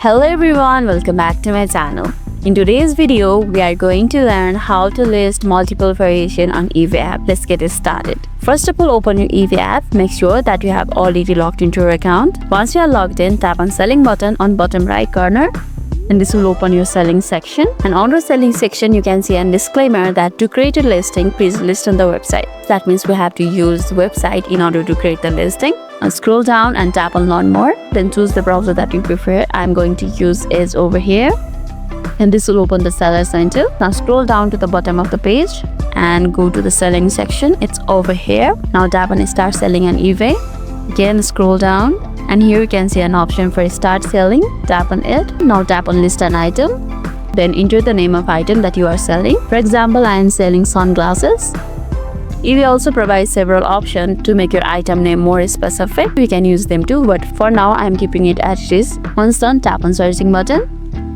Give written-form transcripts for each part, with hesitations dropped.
Hello everyone, welcome back to my channel. In today's video, we are going to learn how to list multiple variation on eBay app. Let's get it started. First of all, open your eBay app. Make sure that you have already logged into your account. Once you are logged in, tap on selling button on bottom right corner and this will open your selling section. And under selling section, you can see a disclaimer that to create a listing, please list on the website. That means we have to use the website in order to create the listing. Now scroll down and tap on learn more. Then choose the browser that you prefer. I'm going to use Edge over here. And this will open the seller center. Now scroll down to the bottom of the page and go to the selling section. It's over here. Now tap on start selling on eBay. Again, scroll down. And here you can see an option for start selling. Tap on it. Now tap on list an item. Then enter the name of item that you are selling. For example, I am selling sunglasses. eBay also provides several options to make your item name more specific. You can use them too, but for now I am keeping it as it is. Once done, tap on searching button.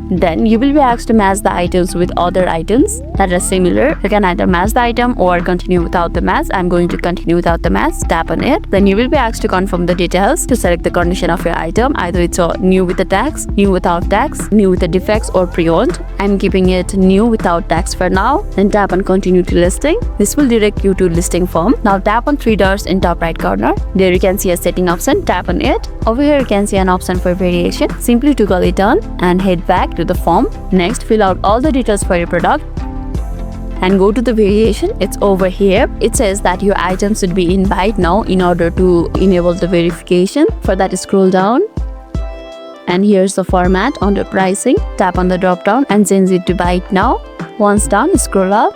Then you will be asked to match the items with other items that are similar. You can either match the item or continue without the match. I'm going to continue without the match. Tap on it. Then you will be asked to confirm the details to select the condition of your item. Either it's new with the tax, new without tax, new with the defects, or pre-owned. I'm keeping it new without tax for now. Then tap on continue to listing. This will direct you to listing form. Now tap on three dots in top right corner. There you can see a setting option. Tap on it. Over here you can see an option for variation. Simply toggle it on and head back to the form. Next, fill out all the details for your product and go to the variation. It's over here. It says that your item should be in byte now in order to enable the verification. For that, scroll down and here's the format under pricing. Tap on the drop down and change it to byte now. Once done, scroll up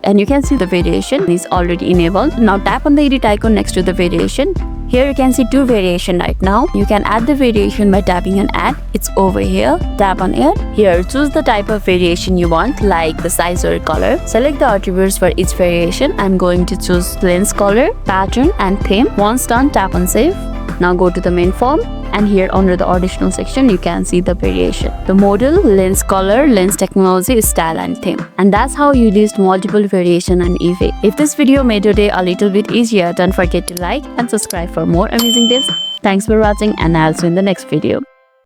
and you can see the variation is already enabled. Now tap on the edit icon next to the variation. Here you can see two variation right now. You can add the variation by tapping on add. It's over here. Tap on it. Here, choose the type of variation you want, like the size or color. Select the attributes for each variation. I'm going to choose lens color, pattern, and theme. Once done, tap on save. Now go to the main form. And here under the additional section, you can see the variation. The model, lens color, lens technology, style, and theme. And that's how you list multiple variation on eBay. If this video made your day a little bit easier, don't forget to like and subscribe for more amazing tips. Thanks for watching and I'll see you in the next video.